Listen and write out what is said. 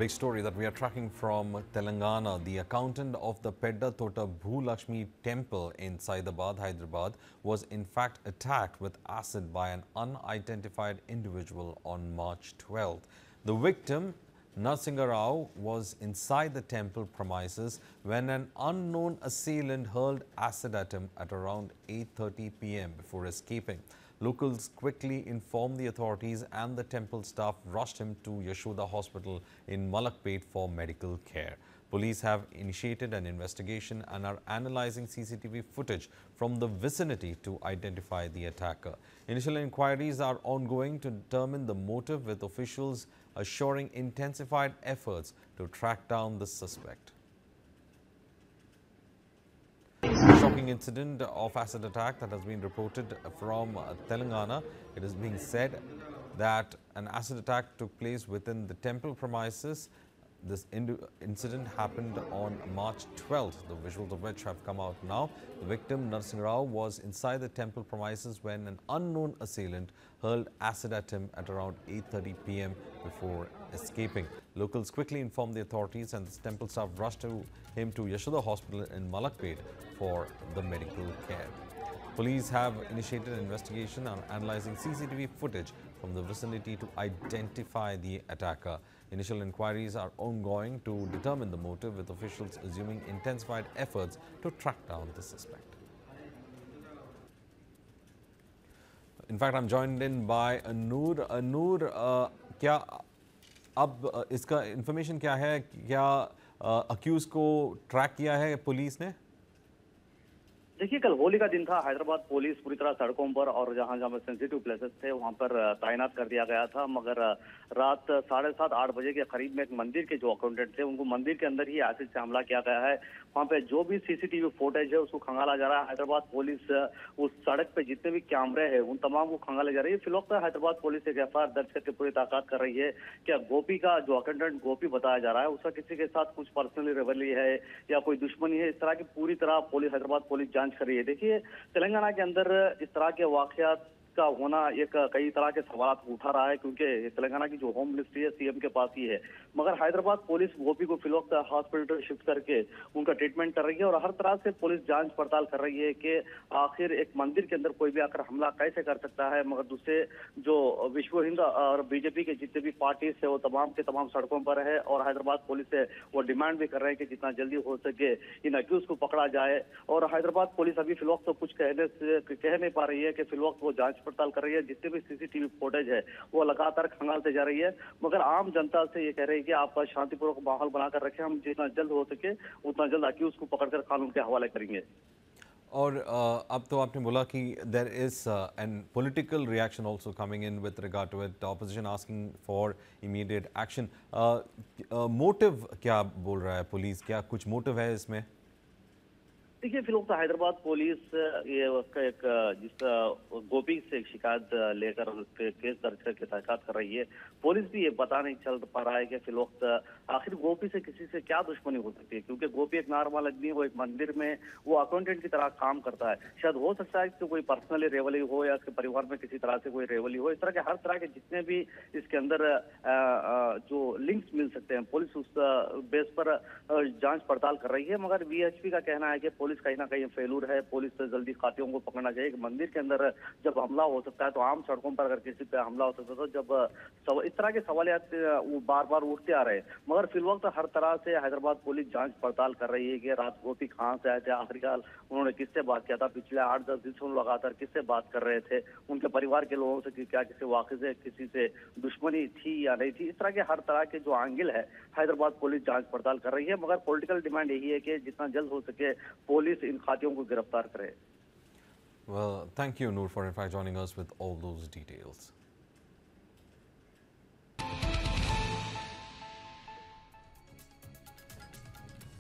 big story that we are tracking from Telangana. The accountant of the Pedda Tota Bhulakshmi temple in Saidabad, Hyderabad, was in fact attacked with acid by an unidentified individual on March 12th. The victim, Narsinga Rao, was inside the temple premises when an unknown assailant hurled acid at him at around 8:30 p.m. before escaping. Locals quickly informed the authorities and the temple staff rushed him to Yashoda Hospital in Malakpet for medical care. Police have initiated an investigation and are analyzing CCTV footage from the vicinity to identify the attacker. Initial inquiries are ongoing to determine the motive, with officials assuring intensified efforts to track down the suspect. Shocking incident of acid attack that has been reported from Telangana. It is being said that an acid attack took place within the temple premises. This incident happened on March 12th, the visuals of which have come out now. The victim, Narsinga Rao, was inside the temple premises when an unknown assailant hurled acid at him at around 8:30 p.m. before escaping. Locals quickly informed the authorities and the temple staff rushed him to Yashoda Hospital in Malakpet for the medical care. Police have initiated an investigation and analyzing CCTV footage from the vicinity to identify the attacker. Initial inquiries are ongoing to determine the motive, with officials assuming intensified efforts to track down the suspect. In fact, I'm joined in by Noor. Noor, क्या अब इसका information क्या है? क्या accused को track किया है police ने? देखिए, कल होली का दिन था। हैदराबाद पुलिस पूरी तरह सड़कों पर और जहां जहां सेंसिटिव प्लेसेस थे वहां पर तैनात कर दिया गया था। मगर रात 7:30-8 बजे के करीब में एक मंदिर के जो अकाउंटेंट थे, उनको मंदिर के अंदर ही एसिड से हमला किया गया है। वहां पे जो भी सीसीटीवी फुटेज है उसको खंगाला जा रहा है। हैदराबाद पुलिस उस सड़क पे जितने भी कैमरे हैं उन तमाम को खंगाले जा रही है। फिलहाल हैदराबाद पुलिस एक एफआईआर दर्ज करके पूरी ताकत कर रही है। क्या गोपी का जो अकाउंटेंट गोपी बताया जा रहा है, उसका किसी के साथ कुछ पर्सनली रिवली है या कोई दुश्मनी है, इस तरह की पूरी तरह हैदराबाद पुलिस जांच कर रही है। देखिए, तेलंगाना के अंदर इस तरह के वाकयात का होना एक कई तरह के सवाल उठा रहा है, क्योंकि तेलंगाना की जो होम मिनिस्ट्री है सीएम के पास ही है। मगर हैदराबाद पुलिस गोपी को फिलहाल हॉस्पिटल शिफ्ट करके उनका ट्रीटमेंट कर रही है और हर तरह से पुलिस जांच पड़ताल कर रही है कि आखिर एक मंदिर के अंदर कोई भी आकर हमला कैसे कर सकता है। मगर दूसरे जो विश्व हिंद और बीजेपी के जितने भी पार्टीज है वो तमाम के तमाम सड़कों पर है और हैदराबाद पुलिस से वो डिमांड भी कर रहे हैं कि जितना जल्दी हो सके इन अक्यूज को पकड़ा जाए। और हैदराबाद पुलिस अभी फिलहाल तो कुछ कह नहीं पा रही है कि फिलहाल वो जांच पड़ताल कर रही है। जितने भी सीसीटीवी फुटेज है वो लगातार खंगालते जा रही है। मगर आम जनता से ये कह रही है कि आप शांतिपूर्वक माहौल बनाकर रखें, हम जितना जल्द हो सके उतना जल्द अक्यूज को पकड़कर कानून के हवाले करेंगे। और अब तो आपने बोला कि there is an political reaction also coming in with regard to it, opposition asking for immediate action. Motive क्या बोल रहा है पुलिस? क्या कुछ मोटिव है इसमें? देखिए, फिलहाल तो हैदराबाद पुलिस ये एक जिस गोपी से एक शिकायत लेकर उस पे केस दर्ज करके तहकीकात कर रही है। पुलिस भी ये पता नहीं चल पा रहा है कि फिलहाल आखिर गोपी से किसी से क्या दुश्मनी हो सकती है, क्योंकि गोपी एक नॉर्मल आदमी है, वो एक मंदिर में वो अकाउंटेंट की तरह काम करता है। शायद हो सकता है कि कोई पर्सनली रेवली हो या उसके परिवार में किसी तरह से कोई रेवली हो। इस तरह के हर तरह के जितने भी इसके अंदर जो लिंक्स मिल सकते हैं, पुलिस उस बेस पर जांच पड़ताल कर रही है। मगर वीएचपी का कहना है कि पुलिस कहीं ना कहीं फेलूर है, पुलिस से जल्दी कातियों को पकड़ना चाहिए। मंदिर के अंदर जब हमला हो सकता है तो आम सड़कों पर अगर किसी पे हमला हो सकता है तो जब इस तरह के सवाल वो बार बार उठते आ रहे हैं। मगर फिलहाल तो हर तरह से हैदराबाद पुलिस जांच पड़ताल कर रही है कि रात गोपी कहाँ से आए थे, आखिरकार उन्होंने किससे बात किया था, पिछले 8-10 दिन से लगातार किससे बात कर रहे थे, उनके परिवार के लोगों से क्या किसी वाकई से किसी से दुश्मनी थी या नहीं थी। इस तरह के हर तरह के जो एंगल है हैदराबाद पुलिस जांच पड़ताल कर रही है। मगर पॉलिटिकल डिमांड यही है कि जितना जल्द हो सके पुलिस इन खातियों को गिरफ्तार करे। Well, thank you, Noor, for in fact joining us with all those details.